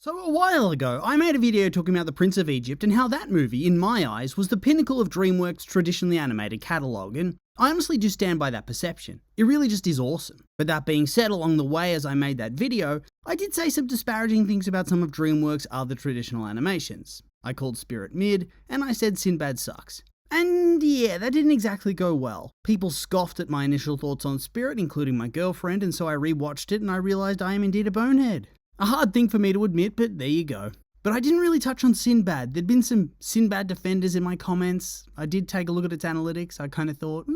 So a while ago, I made a video talking about The Prince of Egypt and how that movie, in my eyes, was the pinnacle of DreamWorks' traditionally animated catalogue, and I honestly do stand by that perception. It really just is awesome. But that being said, along the way as I made that video, I did say some disparaging things about some of DreamWorks' other traditional animations. I called Spirit mid, and I said Sinbad sucks. And yeah, that didn't exactly go well. People scoffed at my initial thoughts on Spirit, including my girlfriend, and so I rewatched it and I realised I am indeed a bonehead. A hard thing for me to admit, but there you go. But I didn't really touch on Sinbad. There'd been some Sinbad defenders in my comments. I did take a look at its analytics. I kind of thought,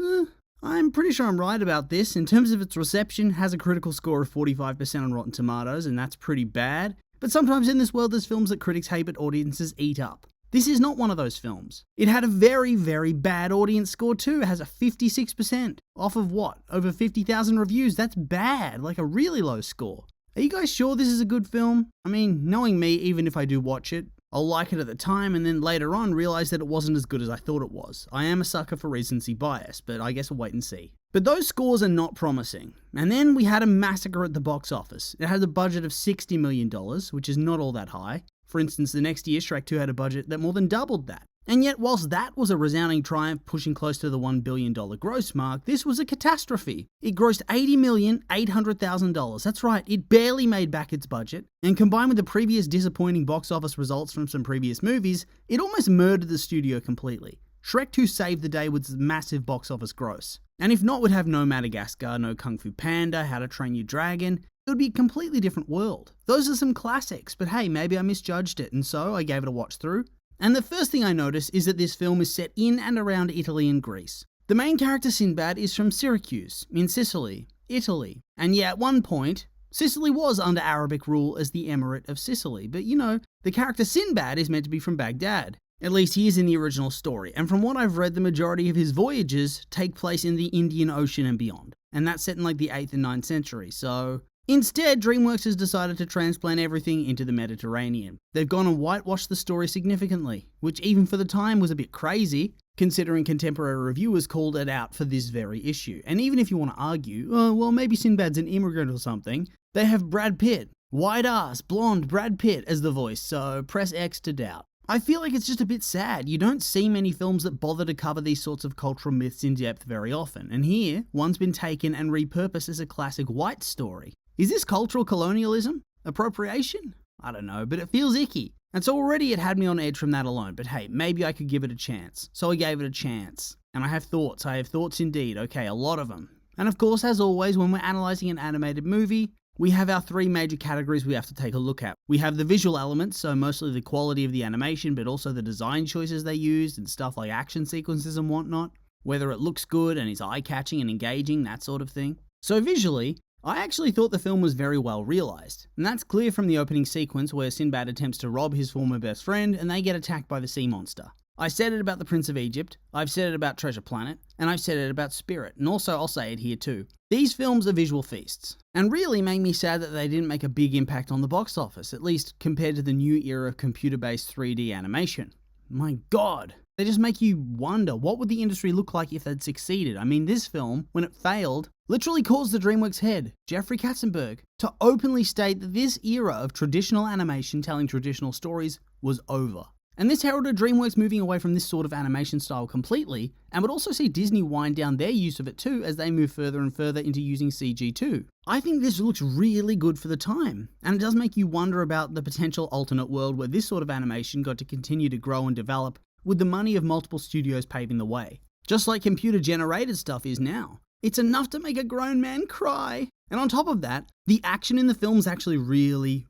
I'm pretty sure I'm right about this. In terms of its reception, has a critical score of 45% on Rotten Tomatoes, and that's pretty bad. But sometimes in this world there's films that critics hate but audiences eat up. This is not one of those films. It had a very, very bad audience score too. It has a 56%. Off of what? Over 50,000 reviews. That's bad. Like a really low score. Are you guys sure this is a good film? I mean, knowing me, even if I do watch it, I'll like it at the time and then later on realize that it wasn't as good as I thought it was. I am a sucker for recency bias, but I guess we'll wait and see. But those scores are not promising. And then we had a massacre at the box office. It had a budget of $60 million, which is not all that high. For instance, the next year, Shrek 2 had a budget that more than doubled that. And yet, whilst that was a resounding triumph pushing close to the $1 billion gross mark, this was a catastrophe. It grossed $80,800,000. That's right, it barely made back its budget. And combined with the previous disappointing box office results from some previous movies, it almost murdered the studio completely. Shrek 2 saved the day with its massive box office gross. And if not, would have no Madagascar, no Kung Fu Panda, How to Train Your Dragon. It would be a completely different world. Those are some classics, but hey, maybe I misjudged it, and so I gave it a watch through. And the first thing I notice is that this film is set in and around Italy and Greece. The main character Sinbad is from Syracuse, in Sicily, Italy. And yeah, at one point, Sicily was under Arabic rule as the Emirate of Sicily, but you know, the character Sinbad is meant to be from Baghdad. At least he is in the original story, and from what I've read, the majority of his voyages take place in the Indian Ocean and beyond. And that's set in like the 8th and 9th century, so instead, DreamWorks has decided to transplant everything into the Mediterranean. They've gone and whitewashed the story significantly, which even for the time was a bit crazy, considering contemporary reviewers called it out for this very issue. And even if you want to argue, oh, well, maybe Sinbad's an immigrant or something, they have Brad Pitt, white ass, blonde Brad Pitt as the voice, so press X to doubt. I feel like it's just a bit sad. You don't see many films that bother to cover these sorts of cultural myths in depth very often, and here, one's been taken and repurposed as a classic white story. Is this cultural colonialism? Appropriation? I don't know, but it feels icky. And so already it had me on edge from that alone, but hey, maybe I could give it a chance. So I gave it a chance. And I have thoughts indeed, okay, a lot of them. And of course, as always, when we're analysing an animated movie, we have our three major categories we have to take a look at. We have the visual elements, so mostly the quality of the animation, but also the design choices they used and stuff like action sequences and whatnot. Whether it looks good and is eye-catching and engaging, that sort of thing. So visually, I actually thought the film was very well realised, and that's clear from the opening sequence where Sinbad attempts to rob his former best friend and they get attacked by the sea monster. I said it about The Prince of Egypt, I've said it about Treasure Planet, and I've said it about Spirit, and also I'll say it here too. These films are visual feasts, and really make me sad that they didn't make a big impact on the box office, at least compared to the new era of computer-based 3D animation. My god! They just make you wonder, what would the industry look like if they'd succeeded? I mean, this film, when it failed, literally caused the DreamWorks head, Jeffrey Katzenberg, to openly state that this era of traditional animation telling traditional stories was over. And this heralded DreamWorks moving away from this sort of animation style completely, and would also see Disney wind down their use of it too as they move further and further into using CG too. I think this looks really good for the time, and it does make you wonder about the potential alternate world where this sort of animation got to continue to grow and develop with the money of multiple studios paving the way. Just like computer-generated stuff is now. It's enough to make a grown man cry. And on top of that, the action in the film is actually really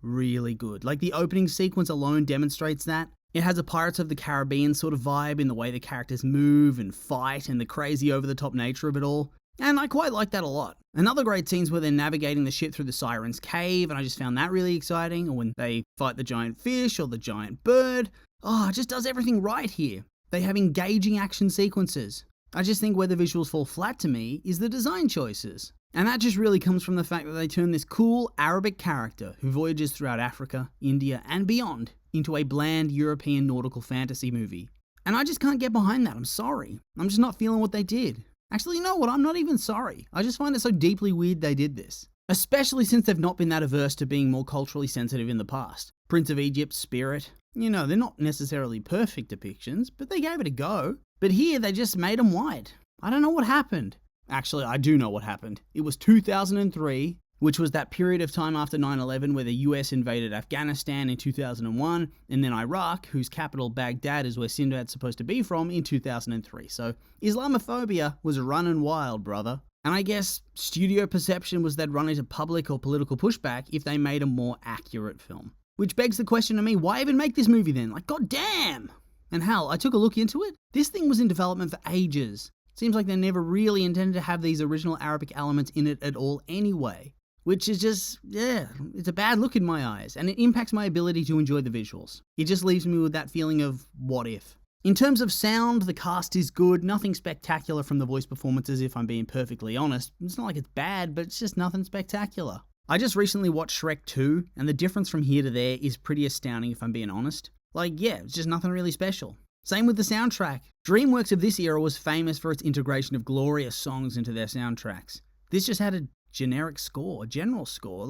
good. Like the opening sequence alone demonstrates that. It has a Pirates of the Caribbean sort of vibe in the way the characters move and fight and the crazy over-the-top nature of it all. And I quite like that a lot. Another great scene's where they're navigating the ship through the Siren's Cave, and I just found that really exciting. Or when they fight the giant fish or the giant bird. Oh, it just does everything right here. They have engaging action sequences. I just think where the visuals fall flat to me is the design choices. And that just really comes from the fact that they turn this cool Arabic character who voyages throughout Africa, India, and beyond into a bland European nautical fantasy movie. And I just can't get behind that, I'm sorry. I'm just not feeling what they did. Actually, you know what, I'm not even sorry. I just find it so deeply weird they did this. especially since they've not been that averse to being more culturally sensitive in the past. Prince of Egypt, Spirit, they're not necessarily perfect depictions, but they gave it a go. But here they just made them white. I don't know what happened. Actually, I do know what happened. It was 2003, which was that period of time after 9/11 where the US invaded Afghanistan in 2001, and then Iraq, whose capital Baghdad is where Sinbad's supposed to be from, in 2003. So Islamophobia was running wild, brother. And I guess studio perception was they'd run into public or political pushback if they made a more accurate film. Which begs the question to me, why even make this movie then? Like, goddamn! And hell, I took a look into it. This thing was in development for ages. Seems like they never really intended to have these original Arabic elements in it at all anyway. Which is just, it's a bad look in my eyes, and it impacts my ability to enjoy the visuals. It just leaves me with that feeling of, what if? In terms of sound, the cast is good, nothing spectacular from the voice performances if I'm being perfectly honest. It's not like it's bad, but it's just nothing spectacular. I just recently watched Shrek 2, and the difference from here to there is pretty astounding if I'm being honest. It's just nothing really special. Same with the soundtrack. DreamWorks of this era was famous for its integration of glorious songs into their soundtracks. This just had a generic score, a general score.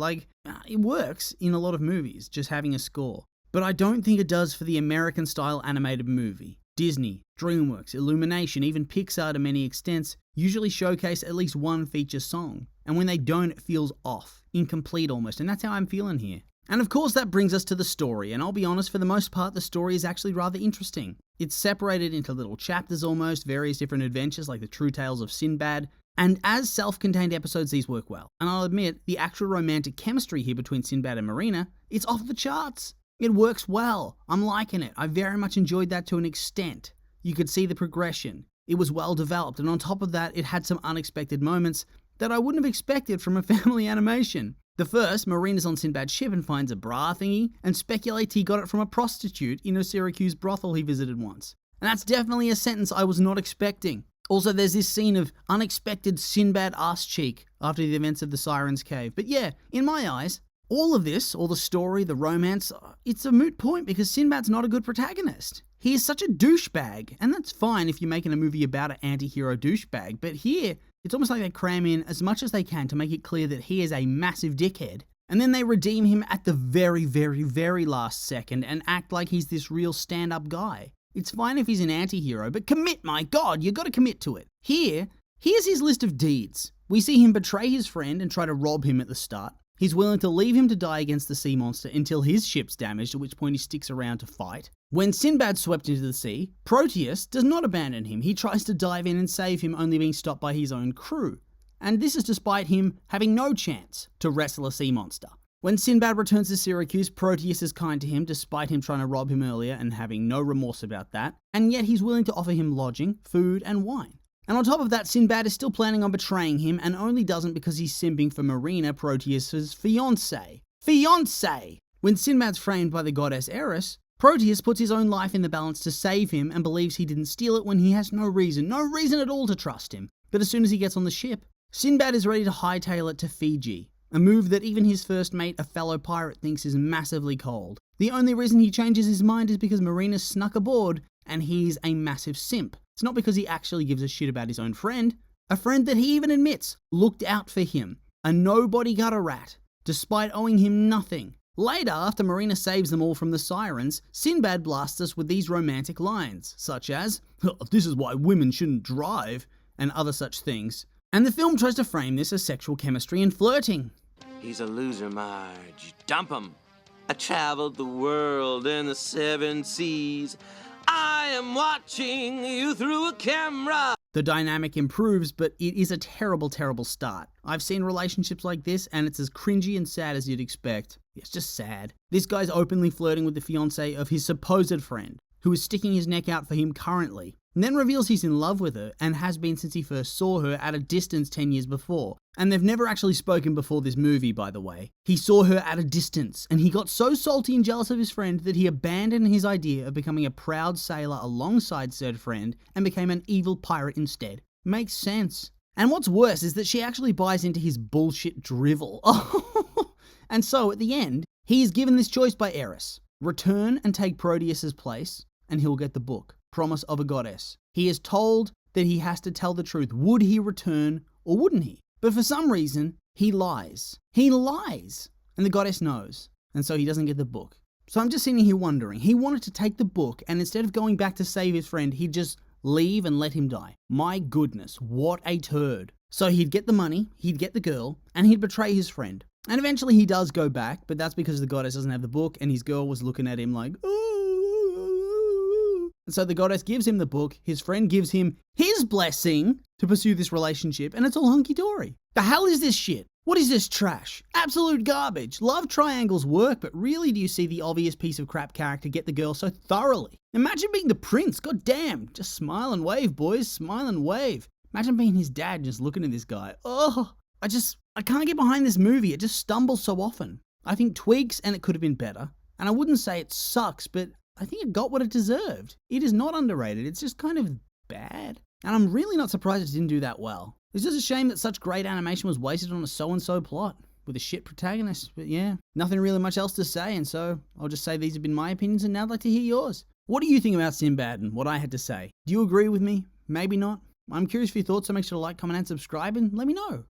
It works in a lot of movies, just having a score. But I don't think it does for the American-style animated movie. Disney, DreamWorks, Illumination, even Pixar to many extents, usually showcase at least one feature song. And when they don't, it feels off, incomplete almost, and that's how I'm feeling here. And of course that brings us to the story, and I'll be honest, for the most part the story is actually rather interesting. It's separated into little chapters almost, various different adventures like the True Tales of Sinbad, and as self-contained episodes these work well. And I'll admit, the actual romantic chemistry here between Sinbad and Marina, it's off the charts. It works well. I'm liking it. I very much enjoyed that to an extent. You could see the progression. It was well developed, and on top of that, it had some unexpected moments that I wouldn't have expected from a family animation. The first, Marina's on Sinbad's ship and finds a bra thingy, and speculates he got it from a prostitute in a Syracuse brothel he visited once. And that's definitely a sentence I was not expecting. Also, there's this scene of unexpected Sinbad ass cheek after the events of the Siren's Cave. But yeah, in my eyes, all of this, all the story, the romance, it's a moot point because Sinbad's not a good protagonist. He is such a douchebag, and that's fine if you're making a movie about an anti-hero douchebag, but here, it's almost like they cram in as much as they can to make it clear that he is a massive dickhead, and then they redeem him at the very, very, very last second and act like he's this real stand-up guy. It's fine if he's an anti-hero, but commit, my god, you gotta commit to it. Here's his list of deeds. We see him betray his friend and try to rob him at the start. He's willing to leave him to die against the sea monster until his ship's damaged, at which point he sticks around to fight. When Sinbad's swept into the sea, Proteus does not abandon him. He tries to dive in and save him, only being stopped by his own crew. And this is despite him having no chance to wrestle a sea monster. When Sinbad returns to Syracuse, Proteus is kind to him despite him trying to rob him earlier and having no remorse about that, and yet he's willing to offer him lodging, food, and wine. And on top of that, Sinbad is still planning on betraying him and only doesn't because he's simping for Marina, Proteus's fiancée. Fiancée! When Sinbad's framed by the goddess Eris, Proteus puts his own life in the balance to save him and believes he didn't steal it when he has no reason at all to trust him. But as soon as he gets on the ship, Sinbad is ready to hightail it to Fiji, a move that even his first mate, a fellow pirate, thinks is massively cold. The only reason he changes his mind is because Marina snuck aboard and he's a massive simp. It's not because he actually gives a shit about his own friend, a friend that he even admits looked out for him, a nobody gutter rat, despite owing him nothing. Later, after Marina saves them all from the sirens, Sinbad blasts us with these romantic lines, such as, "This is why women shouldn't drive," and other such things. And the film tries to frame this as sexual chemistry and flirting. He's a loser, Marge. Dump him. I traveled the world and the 7 seas. I am watching you through a camera. The dynamic improves, but it is a terrible, terrible start. I've seen relationships like this, and it's as cringy and sad as you'd expect. It's just sad. This guy's openly flirting with the fiancée of his supposed friend, who is sticking his neck out for him currently, and then reveals he's in love with her and has been since he first saw her at a distance 10 years before. And they've never actually spoken before this movie, by the way. He saw her at a distance, and he got so salty and jealous of his friend that he abandoned his idea of becoming a proud sailor alongside said friend and became an evil pirate instead. Makes sense. And what's worse is that she actually buys into his bullshit drivel. And so, at the end, he is given this choice by Eris. Return and take Proteus's place, and he'll get the book, Promise of a Goddess. He is told that he has to tell the truth. Would he return, or wouldn't he? But for some reason, he lies. He lies. And the goddess knows. And so he doesn't get the book. So I'm just sitting here wondering, he wanted to take the book and instead of going back to save his friend, he'd just leave and let him die. My goodness, what a turd. So he'd get the money, he'd get the girl, and he'd betray his friend. And eventually he does go back, but that's because the goddess doesn't have the book and his girl was looking at him like, ooh. And so the goddess gives him the book, his friend gives him his blessing to pursue this relationship, and it's all hunky-dory. The hell is this shit? What is this trash? Absolute garbage. Love triangles work, but really do you see the obvious piece of crap character get the girl so thoroughly? Imagine being the prince, god damn. Just smile and wave, boys, smile and wave. Imagine being his dad just looking at this guy. Oh, I can't get behind this movie. It just stumbles so often. I think tweaks and it could have been better. And I wouldn't say it sucks, but I think it got what it deserved. It is not underrated. It's just kind of bad. And I'm really not surprised it didn't do that well. It's just a shame that such great animation was wasted on a so-and-so plot with a shit protagonist. But yeah, nothing really much else to say, and so I'll just say these have been my opinions, and now I'd like to hear yours. What do you think about Sinbad and what I had to say? Do you agree with me? Maybe not? I'm curious for your thoughts, so make sure to like, comment, and subscribe, and let me know.